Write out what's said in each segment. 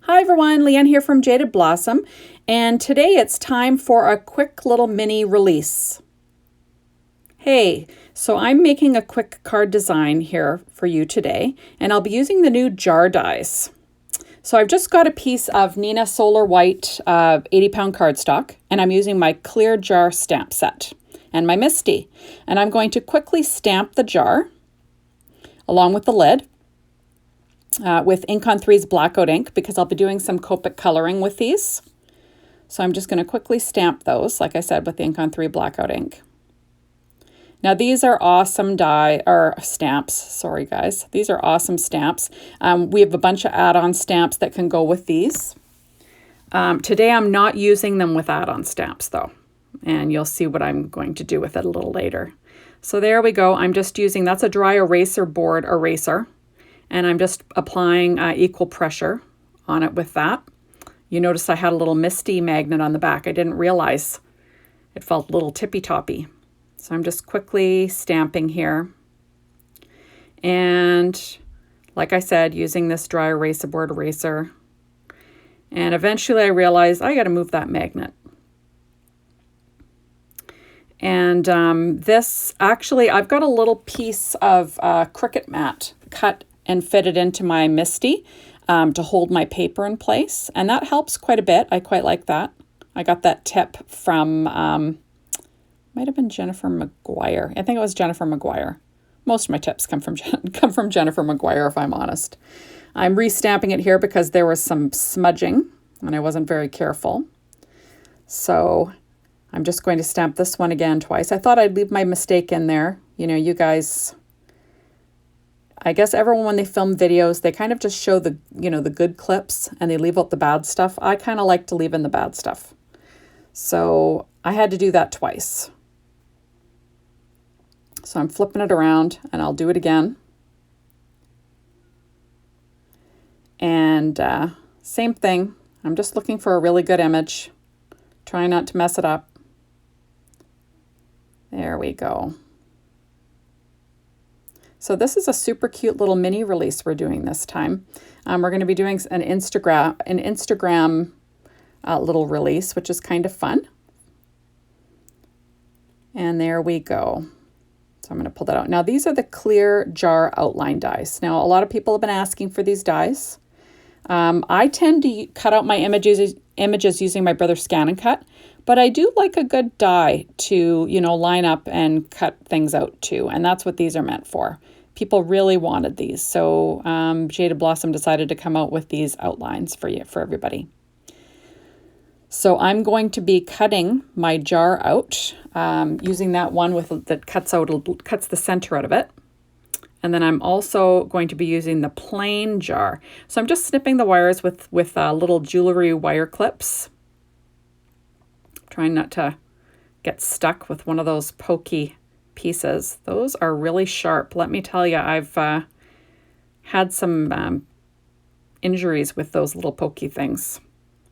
Hi everyone, Leanne here from Jaded Blossom, and today it's time for a quick little mini release. Hey, so I'm making a quick card design here for you today, and I'll be using the new jar dies. So I've just got a piece of Nina Solar White 80-pound cardstock, and I'm using my clear jar stamp set and my Misty. And I'm going to quickly stamp the jar along with the lid. With Ink on 3's Blackout ink because I'll be doing some Copic coloring with these. So I'm just going to quickly stamp those, like I said, with Ink on 3 Blackout ink. Now these are awesome stamps. Sorry guys, these are awesome stamps. We have a bunch of add-on stamps that can go with these. Today I'm not using them with add-on stamps though, and you'll see what I'm going to do with it a little later. So there we go. I'm just using, that's a dry eraser board eraser. And I'm just applying equal pressure on it with that. You notice I had a little Misty magnet on the back. I didn't realize it felt a little tippy-toppy. So I'm just quickly stamping here. And like I said, using this dry eraser board eraser. And eventually I realized I got to move that magnet. And this, actually, I've got a little piece of Cricut mat cut and fit it into my Misty to hold my paper in place. And that helps quite a bit. I quite like that. I got that tip from, might have been Jennifer McGuire. I think it was Jennifer McGuire. Most of my tips come from Jennifer McGuire, if I'm honest. I'm restamping it here because there was some smudging and I wasn't very careful. So I'm just going to stamp this one again twice. I thought I'd leave my mistake in there. You know, you guys, I guess everyone, when they film videos, they kind of just show the, the good clips and they leave out the bad stuff. I kind of like to leave in the bad stuff. So I had to do that twice. So I'm flipping it around and I'll do it again. And same thing. I'm just looking for a really good image. Trying not to mess it up. There we go. So this is a super cute little mini release we're doing this time. We're going to be doing an Instagram little release, which is kind of fun. And there we go. So I'm going to pull that out. Now these are the clear jar outline dies. Now a lot of people have been asking for these dies. I tend to cut out my images using my brother's Scan and Cut, but I do like a good die to, line up and cut things out too. And that's what these are meant for. People really wanted these. So Jaded Blossom decided to come out with these outlines for everybody. So I'm going to be cutting my jar out using that one that cuts the center out of it. And then I'm also going to be using the plain jar. So I'm just snipping the wires with little jewelry wire clips. Trying not to get stuck with one of those pokey pieces. Those are really sharp. Let me tell you, I've had some injuries with those little pokey things.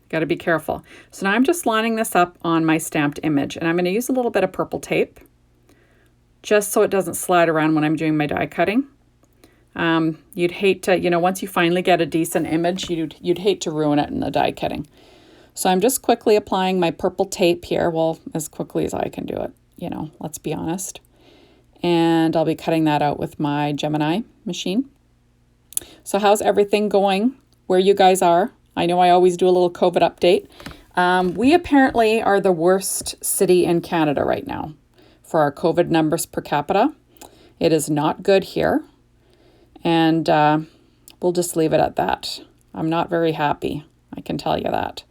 Got to be careful. So now I'm just lining this up on my stamped image, and I'm going to use a little bit of purple tape just so it doesn't slide around when I'm doing my die cutting. You'd hate to, once you finally get a decent image, you'd hate to ruin it in the die cutting. So I'm just quickly applying my purple tape here, well, as quickly as I can do it, let's be honest. And I'll be cutting that out with my Gemini machine. So how's everything going where you guys are? I know I always do a little COVID update. We apparently are the worst city in Canada right now for our COVID numbers per capita. It is not good here. And we'll just leave it at that. I'm not very happy, I can tell you that.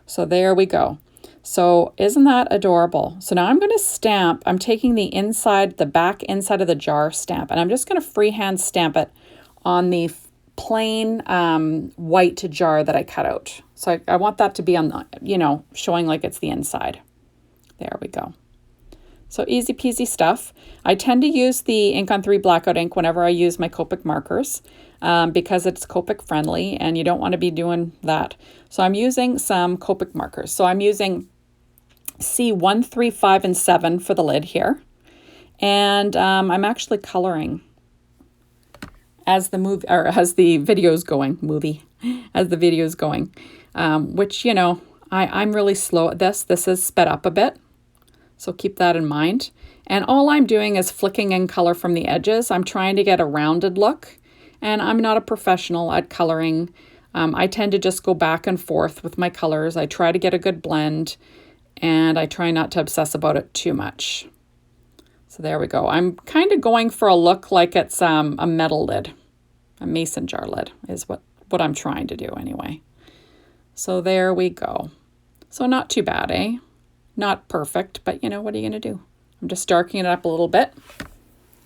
So there we go. So isn't that adorable? So now I'm going to stamp. I'm taking the back inside of the jar stamp, and I'm just going to freehand stamp it on the plain white jar that I cut out. So I want that to be on the, showing like it's the inside. There we go. So easy peasy stuff. I tend to use the Ink on 3 Blackout ink whenever I use my Copic markers because it's Copic friendly and you don't want to be doing that. So I'm using some Copic markers. So I'm using C1, 3, 5, and 7 for the lid here. And I'm actually coloring as the video's going, as the video is going, which, you know, I'm really slow at this. This is sped up a bit, so keep that in mind. And all I'm doing is flicking in color from the edges. I'm trying to get a rounded look, and I'm not a professional at coloring. I tend to just go back and forth with my colors. I try to get a good blend, and I try not to obsess about it too much. So there we go. I'm kind of going for a look like it's a metal lid. A mason jar lid is what I'm trying to do anyway. So there we go. So not too bad, eh? Not perfect, but you know, what are you going to do? I'm just darkening it up a little bit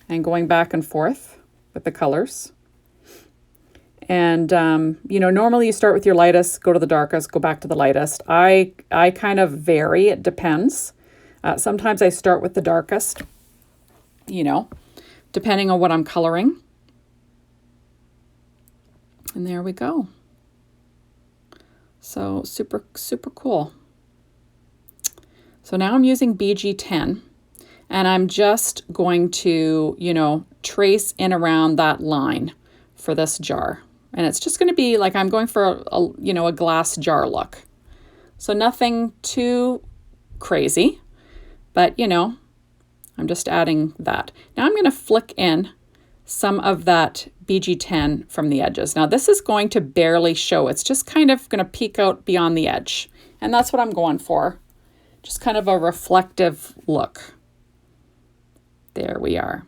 and going back and forth with the colors. And, you know, normally you start with your lightest, go to the darkest, go back to the lightest. I kind of vary. It depends. Sometimes I start with the darkest, you know, depending on what I'm coloring. And there we go. So super, super cool. So now I'm using BG10, and I'm just going to, you know, trace in around that line for this jar. And it's just going to be like I'm going for you know, a glass jar look. So nothing too crazy, but you know, I'm just adding that. Now I'm going to flick in some of that BG10 from the edges. Now this is going to barely show. It's just kind of going to peek out beyond the edge. And that's what I'm going for. Just kind of a reflective look. There we are.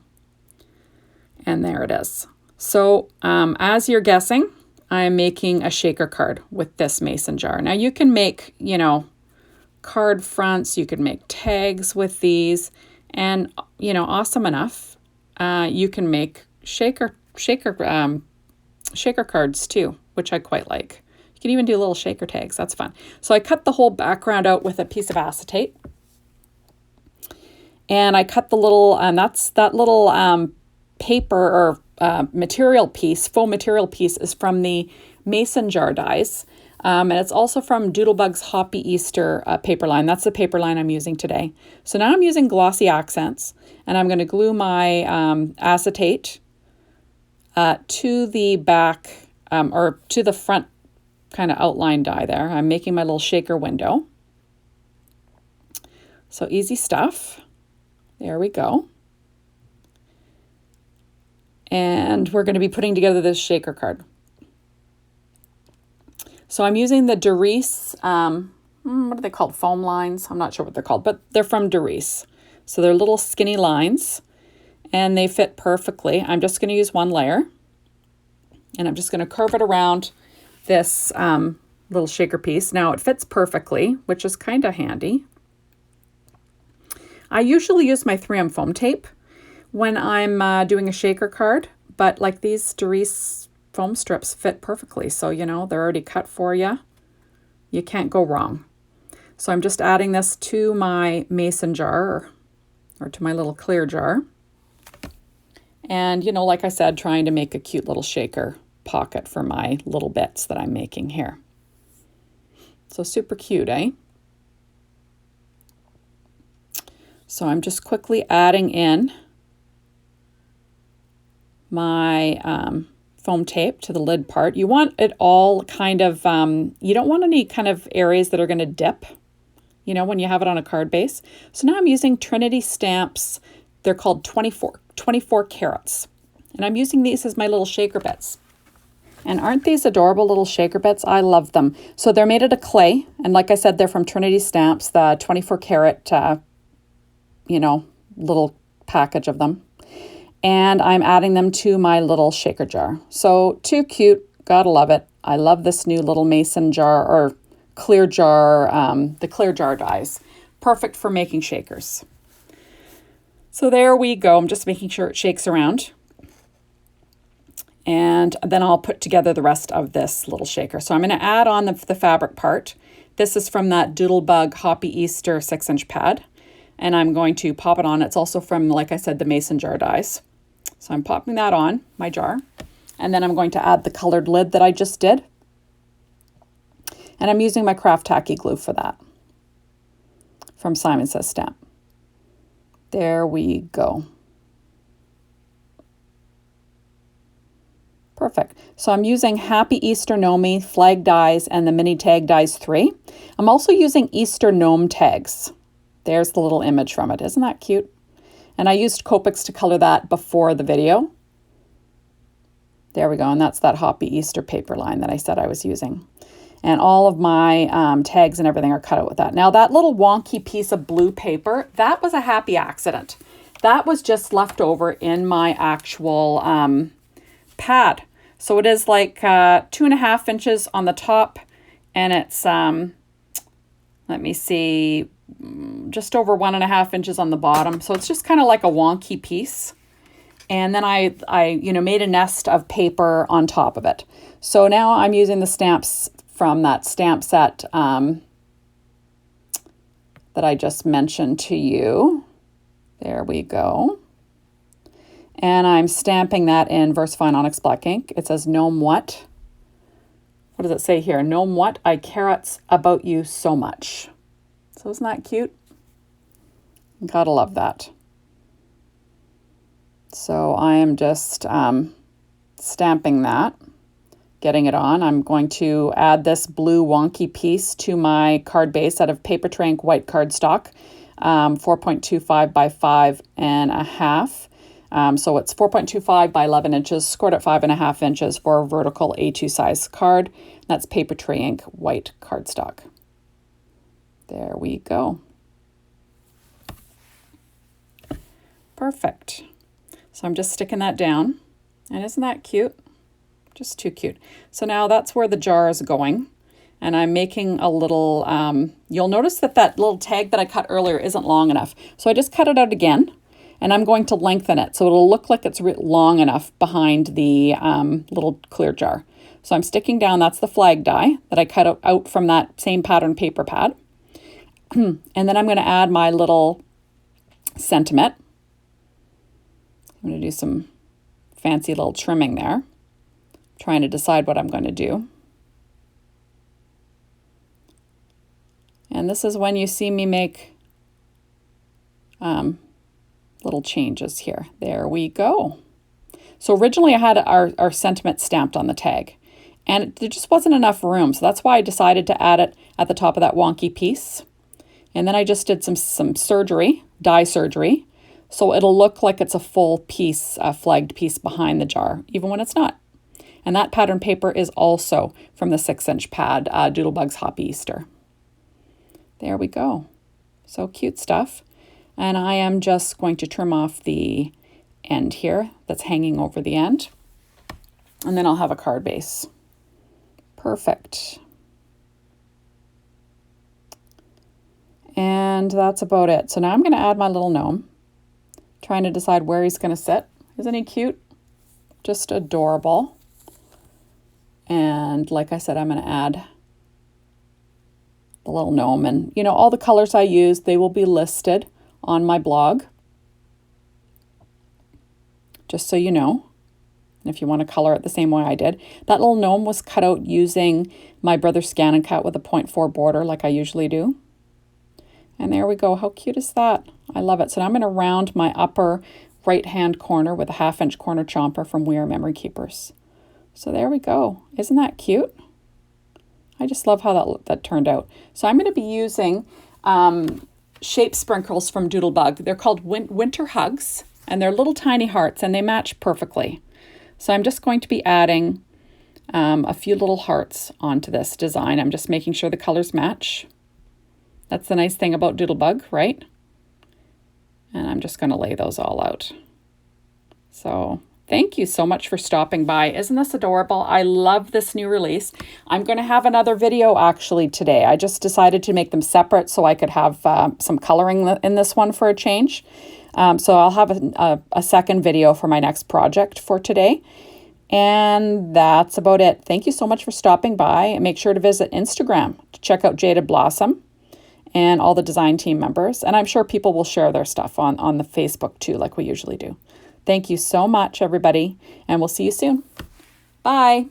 And there it is. So as you're guessing, I'm making a shaker card with this mason jar. Now you can make, you know, card fronts, you can make tags with these, and, you know, awesome enough, you can make shaker cards too, which I quite like. You can even do little shaker tags. That's fun. So I cut the whole background out with a piece of acetate. And I cut the little, that little paper or material piece, faux material piece is from the mason jar dies. And it's also from Doodlebug's Hoppy Easter paper line. That's the paper line I'm using today. So now I'm using glossy accents, and I'm going to glue my acetate to the back or to the front kind of outline die there. I'm making my little shaker window. So easy stuff. There we go. And we're going to be putting together this shaker card. So I'm using the Doris, what are they called? Foam lines? I'm not sure what they're called, but they're from Doris. So they're little skinny lines, and they fit perfectly. I'm just going to use one layer, and I'm just going to curve it around this little shaker piece. Now it fits perfectly, which is kind of handy. I usually use my 3M foam tape when I'm doing a shaker card, but like these Doris foam strips fit perfectly. So, you know, they're already cut for you. You can't go wrong. So I'm just adding this to my mason jar or to my little clear jar. And, you know, like I said, trying to make a cute little shaker pocket for my little bits that I'm making here. So super cute, eh? So I'm just quickly adding in my foam tape to the lid part. You want it all kind of, you don't want any kind of areas that are going to dip, you know, when you have it on a card base. So now I'm using Trinity stamps. They're called 24 carats. And I'm using these as my little shaker bits. And aren't these adorable little shaker bits? I love them. So they're made out of clay. And like I said, they're from Trinity Stamps, the 24 carat, you know, little package of them. And I'm adding them to my little shaker jar. So too cute. Gotta love it. I love this new little mason jar or clear jar, the clear jar dies. Perfect for making shakers. So there we go. I'm just making sure it shakes around. And then I'll put together the rest of this little shaker. So I'm going to add on the fabric part. This is from that Doodlebug Hoppy Easter 6-inch pad. And I'm going to pop it on. It's also from, like I said, the mason jar dies. So I'm popping that on my jar. And then I'm going to add the colored lid that I just did. And I'm using my craft tacky glue for that. From Simon Says Stamp. There we go. Perfect. So I'm using Happy Easter Nomi flag dies and the mini tag dies 3. I'm also using Easter gnome tags. There's the little image from it. Isn't that cute? And I used Copics to color that before the video. There we go, and that's that Happy Easter paper line that I said I was using. And all of my tags and everything are cut out with that. Now that little wonky piece of blue paper, that was a happy accident. That was just left over in my actual pad. So it is like 2.5 inches on the top, and it's, let me see, just over 1.5 inches on the bottom. So it's just kind of like a wonky piece. And then I made a nest of paper on top of it. So now I'm using the stamps from that stamp set that I just mentioned to you. There we go. And I'm stamping that in VersaFine Onyx Black ink. It says, Gnome what? What does it say here? Gnome what? I carrots about you so much. So isn't that cute? Gotta love that. So I am just stamping that, getting it on. I'm going to add this blue wonky piece to my card base out of Paper Trank white cardstock, 4.25 by 5.5. So it's 4.25 by 11 inches, scored at 5.5 inches for a vertical A2 size card. That's Paper Trank white cardstock. There we go. Perfect. So I'm just sticking that down. And isn't that cute? Just too cute. So now that's where the jar is going. And I'm making a little, you'll notice that that little tag that I cut earlier isn't long enough. So I just cut it out again. And I'm going to lengthen it so it'll look like it's long enough behind the little clear jar. So I'm sticking down, that's the flag die that I cut out from that same pattern paper pad. And then I'm going to add my little sentiment. I'm going to do some fancy little trimming there. I'm trying to decide what I'm going to do. And this is when you see me make little changes here. There we go. So originally I had our sentiment stamped on the tag, and there just wasn't enough room. So that's why I decided to add it at the top of that wonky piece. And then I just did some surgery, dye surgery. So it'll look like it's a full piece, a flagged piece behind the jar, even when it's not. And that pattern paper is also from the 6-inch pad, Doodlebug's Happy Easter. There we go. So cute stuff. And I am just going to trim off the end here that's hanging over the end. And then I'll have a card base. Perfect. And that's about it. So now I'm going to add my little gnome. Trying to decide where he's going to sit. Isn't he cute? Just adorable. And like I said, I'm going to add the little gnome. And, you know, all the colors I use, they will be listed on my blog. Just so you know. And if you want to color it the same way I did. That little gnome was cut out using my Brother Scan and Cut with a 0.4 border like I usually do. And there we go. How cute is that? I love it. So now I'm going to round my upper right-hand corner with a 1/2-inch corner chomper from We Are Memory Keepers. So there we go. Isn't that cute? I just love how that turned out. So I'm going to be using shape sprinkles from Doodlebug. They're called Winter Hugs, and they're little tiny hearts, and they match perfectly. So I'm just going to be adding a few little hearts onto this design. I'm just making sure the colors match. That's the nice thing about Doodlebug, right? And I'm just going to lay those all out. So thank you so much for stopping by. Isn't this adorable? I love this new release. I'm going to have another video actually today. I just decided to make them separate so I could have some coloring in this one for a change. So I'll have a second video for my next project for today. And that's about it. Thank you so much for stopping by. Make sure to visit Instagram to check out Jaded Blossom and all the design team members. And I'm sure people will share their stuff on the Facebook too, like we usually do. Thank you so much, everybody, and we'll see you soon. Bye.